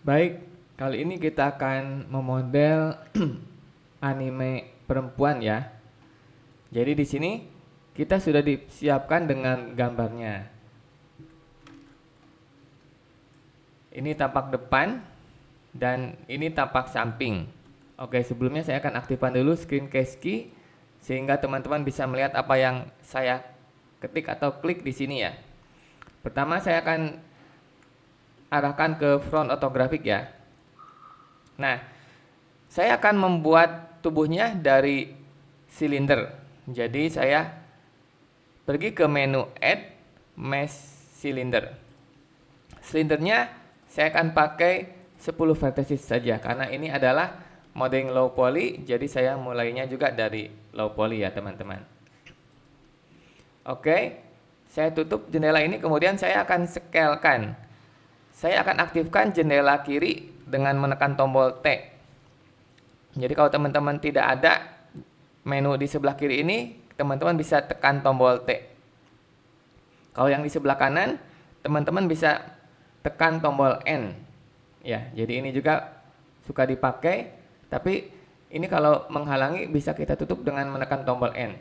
Baik, kali ini kita akan memodel anime perempuan ya. Jadi di sini kita sudah disiapkan dengan gambarnya. Ini tampak depan dan ini tampak samping. Oke, sebelumnya saya akan aktifkan dulu screen key sehingga teman-teman bisa melihat apa yang saya ketik atau klik di sini ya. Pertama saya akan arahkan ke front orthographic ya. Nah, saya akan membuat tubuhnya dari silinder. Jadi saya pergi ke menu Add Mesh Cylinder. Silindernya saya akan pakai 10 vertices saja karena ini adalah modeling low poly, jadi saya mulainya juga dari low poly ya teman-teman. Oke, saya tutup jendela ini, kemudian saya akan scalekan. Saya akan aktifkan jendela kiri dengan menekan tombol T. Jadi kalau teman-teman tidak ada menu di sebelah kiri ini, teman-teman bisa tekan tombol T. Kalau yang di sebelah kanan, teman-teman bisa tekan tombol N. Ya, jadi ini juga suka dipakai, tapi ini kalau menghalangi bisa kita tutup dengan menekan tombol N.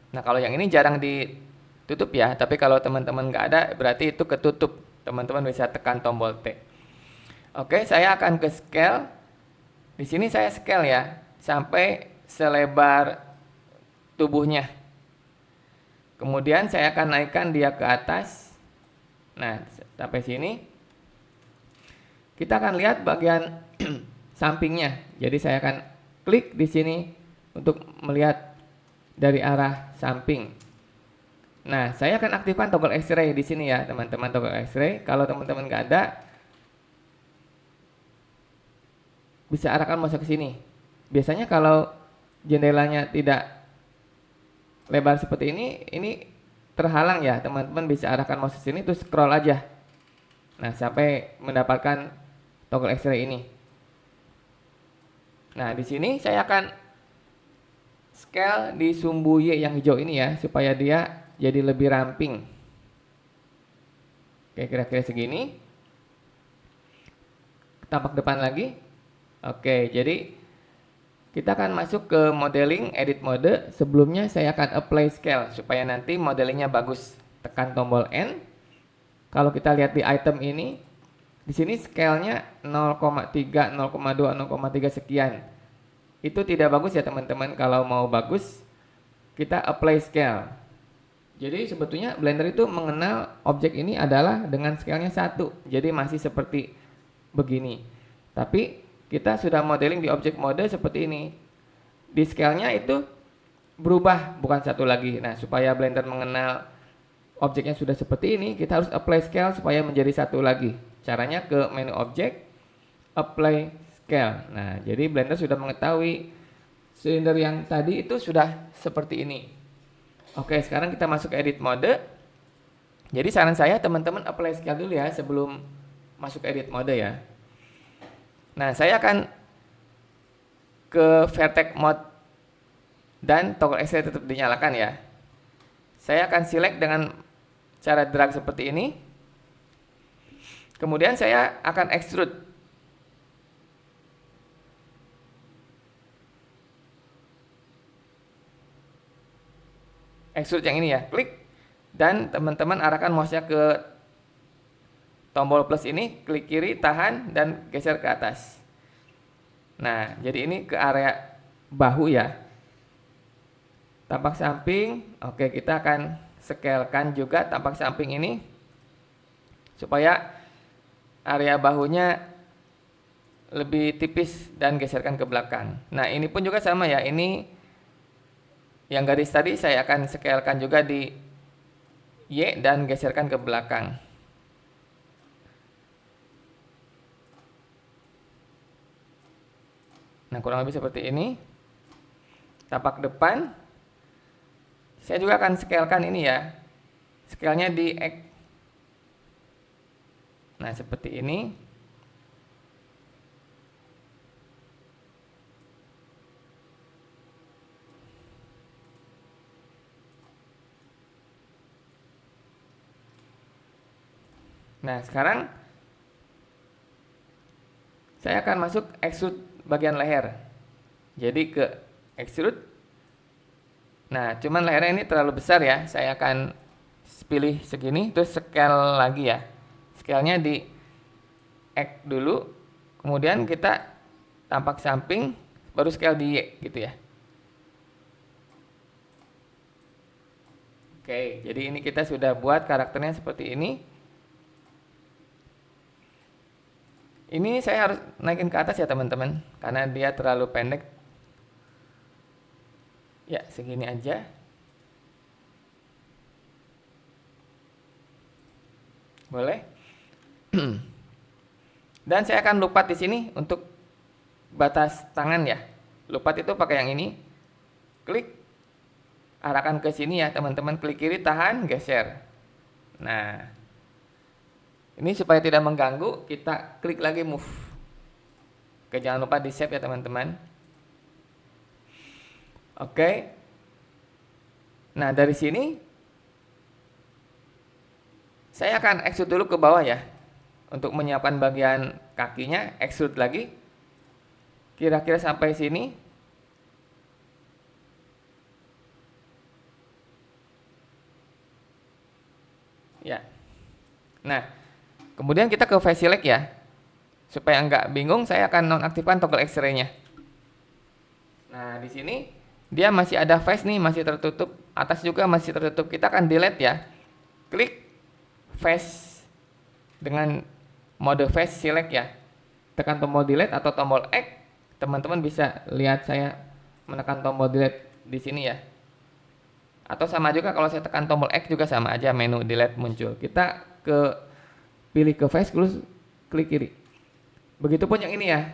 Nah, kalau yang ini jarang ditutup ya, tapi kalau teman-teman nggak ada, berarti itu ketutup. Teman-teman bisa tekan tombol T. Oke, saya akan ke scale. Di sini saya scale ya, sampai selebar tubuhnya. Kemudian saya akan naikkan dia ke atas. Nah, sampai sini. Kita akan lihat bagian sampingnya. Jadi saya akan klik di sini untuk melihat dari arah samping. Nah, saya akan aktifkan toggle X-ray di sini ya, teman-teman, toggle X-ray. Kalau teman-teman nggak ada, bisa arahkan mouse ke sini. Biasanya kalau jendelanya tidak lebar seperti ini terhalang ya, teman-teman bisa arahkan mouse ke sini terus scroll aja. Nah, sampai mendapatkan toggle X-ray ini. Nah, di sini saya akan scale di sumbu Y yang hijau ini ya, supaya dia jadi lebih ramping. Oke, kira-kira segini. Tampak depan lagi. Oke, jadi kita akan masuk ke modeling edit mode. Sebelumnya saya akan apply scale supaya nanti modelingnya bagus. Tekan tombol N. Kalau kita lihat di item ini, di sini scale-nya 0,3, 0,2, 0,3 sekian. Itu tidak bagus ya teman-teman. Kalau mau bagus, kita apply scale. Jadi sebetulnya Blender itu mengenal objek ini adalah dengan scale-nya 1. Jadi masih seperti begini. Tapi kita sudah modeling di objek mode seperti ini. Di scale-nya itu berubah, bukan 1 lagi. Nah, supaya Blender mengenal objeknya sudah seperti ini, kita harus apply scale supaya menjadi 1 lagi. Caranya ke menu objek, apply scale. Nah, jadi Blender sudah mengetahui silinder yang tadi itu sudah seperti ini. Oke, sekarang kita masuk ke edit mode. Jadi saran saya teman-teman apply scale dulu ya sebelum masuk edit mode ya. Nah, saya akan ke vertex mode dan toggle X-ray tetap dinyalakan ya. Saya akan select dengan cara drag seperti ini. Kemudian saya akan extrude. Extrude yang ini ya, klik. Dan teman-teman arahkan mouse-nya ke tombol plus ini, klik kiri, tahan, dan geser ke atas. Nah, jadi ini ke area bahu ya. Tampak samping, oke, kita akan scalekan juga tampak samping ini supaya area bahunya lebih tipis dan geserkan ke belakang. Nah, ini pun juga sama ya. Ini yang garis tadi saya akan scalekan juga di Y dan geserkan ke belakang. Nah, kurang lebih seperti ini. Tampak depan. Saya juga akan scalekan ini ya. Scale-nya di X. Nah, seperti ini. Nah, sekarang saya akan masuk extrude bagian leher. Jadi ke extrude. Nah, cuman lehernya ini terlalu besar ya. Saya akan pilih segini, terus scale lagi ya. Scale-nya di X dulu, kemudian kita tampak samping, baru scale di Y gitu ya. Oke, jadi ini kita sudah buat karakternya seperti ini. Ini saya harus naikin ke atas ya teman-teman, karena dia terlalu pendek. Ya, segini aja. Boleh. Dan saya akan lupat di sini untuk batas tangan ya. Lupat itu pakai yang ini. Klik, arahkan ke sini ya teman-teman. Klik kiri, tahan, geser. Nah, ini supaya tidak mengganggu, kita klik lagi move. Oke, jangan lupa di save ya teman-teman. Oke. Nah, dari sini saya akan extrude dulu ke bawah ya. Untuk menyiapkan bagian kakinya, extrude lagi. Kira-kira sampai sini. Ya. Nah, kemudian kita ke face select ya. Supaya nggak bingung, saya akan nonaktifkan toggle X-ray-nya. Nah, di sini dia masih ada face nih, masih tertutup. Atas juga masih tertutup. Kita akan delete ya. Klik face dengan mode face select ya. Tekan tombol delete atau tombol X. Teman-teman bisa lihat saya menekan tombol delete di sini ya. Atau sama juga kalau saya tekan tombol X juga sama aja, menu delete muncul. Kita pilih ke face, terus klik kiri. Begitupun yang ini ya,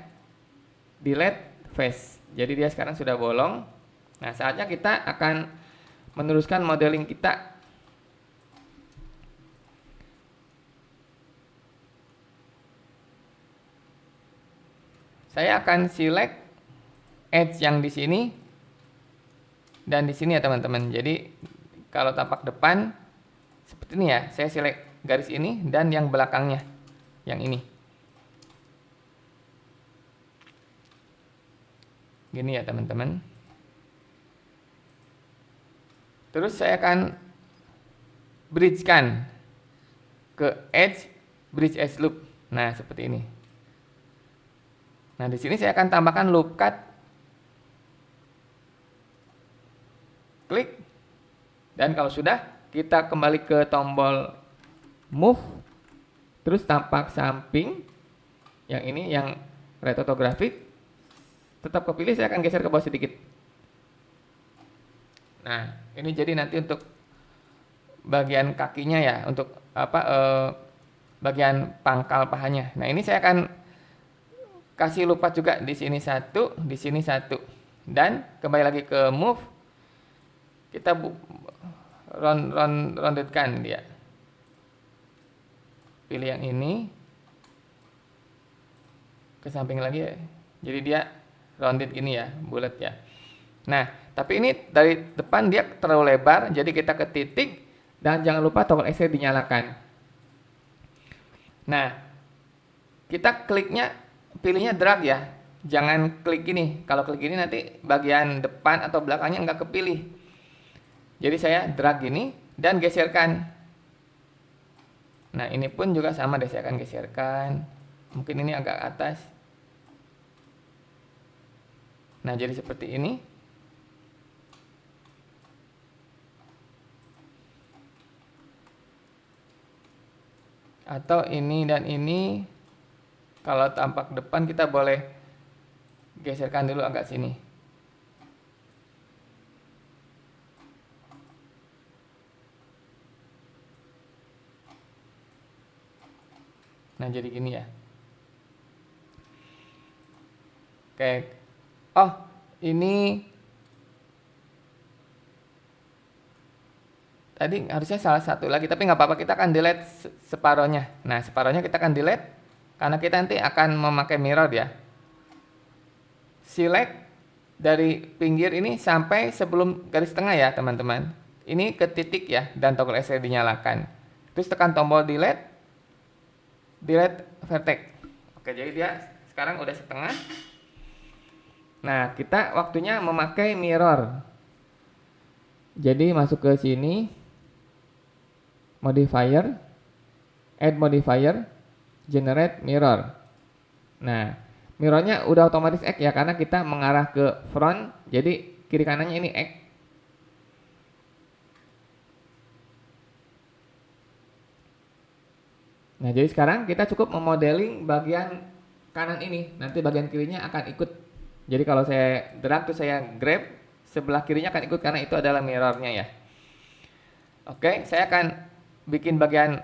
delete face. Jadi dia sekarang sudah bolong. Nah, saatnya kita akan meneruskan modeling kita. Saya akan select edge yang di sini dan di sini ya teman-teman. Jadi kalau tampak depan seperti ini ya, saya select garis ini dan yang belakangnya, yang ini. Gini ya teman-teman. Terus saya akan bridge-kan ke edge, bridge edge loop. Nah, seperti ini. Nah, di sini saya akan tambahkan loop cut. Klik. Dan kalau sudah, kita kembali ke tombol move. Terus tampak samping. Yang ini yang right orthographic. Tetap kepilih, saya akan geser ke bawah sedikit. Nah, ini jadi nanti untuk bagian kakinya ya, untuk bagian pangkal pahanya. Nah, ini saya akan kasih lupat juga di sini satu, di sini satu. Dan kembali lagi ke move. Kita roundedkan dia. Pilih yang ini. Ke samping lagi ya. Jadi dia rounded gini ya, bulat ya. Nah, tapi ini dari depan dia terlalu lebar, jadi kita ke titik dan jangan lupa tombol X-ray dinyalakan. Nah, kita kliknya, pilihnya drag ya. Jangan klik gini. Kalau klik gini nanti bagian depan atau belakangnya nggak kepilih. Jadi saya drag gini dan geserkan. Nah, ini pun juga sama deh, saya akan geserkan. Mungkin ini agak atas. Nah, jadi seperti ini. Atau ini dan ini, kalau tampak depan kita boleh geserkan dulu agak sini. Nah, jadi gini ya. Oke. Oh, ini tadi harusnya salah satu lagi, tapi nggak apa-apa, kita akan delete separohnya. Nah, separohnya kita akan delete karena kita nanti akan memakai mirror ya. Select dari pinggir ini sampai sebelum garis tengah ya teman-teman. Ini ke titik ya, dan toggle X-ray dinyalakan. Terus tekan tombol delete vertex. Oke, jadi dia sekarang udah setengah. Nah, kita waktunya memakai mirror. Jadi masuk ke sini, modifier, add modifier, generate mirror. Nah, mirrornya udah otomatis X ya, karena kita mengarah ke front, jadi kiri kanannya ini X. Nah, jadi sekarang kita cukup memodeling bagian kanan ini, nanti bagian kirinya akan ikut. Jadi kalau saya drag tuh saya grab, sebelah kirinya akan ikut karena itu adalah mirrornya ya. Oke, saya akan bikin bagian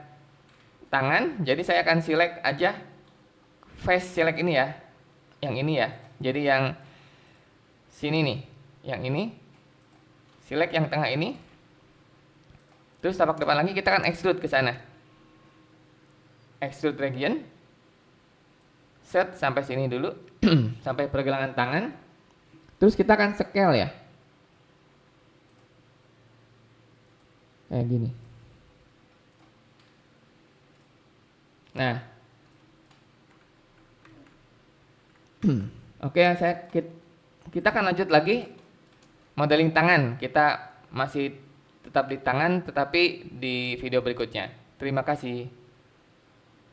tangan, jadi saya akan select aja face select ini ya, yang ini ya. Jadi yang sini nih, yang ini, select yang tengah ini. Terus tapak depan lagi kita akan extrude ke sana. Extrude region, set sampai sini dulu, sampai pergelangan tangan. Terus kita akan scale ya, kayak gini. Nah, oke, kita akan lanjut lagi modeling tangan. Kita masih tetap di tangan, tetapi di video berikutnya. Terima kasih.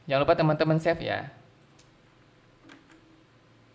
Jangan lupa teman-teman save ya.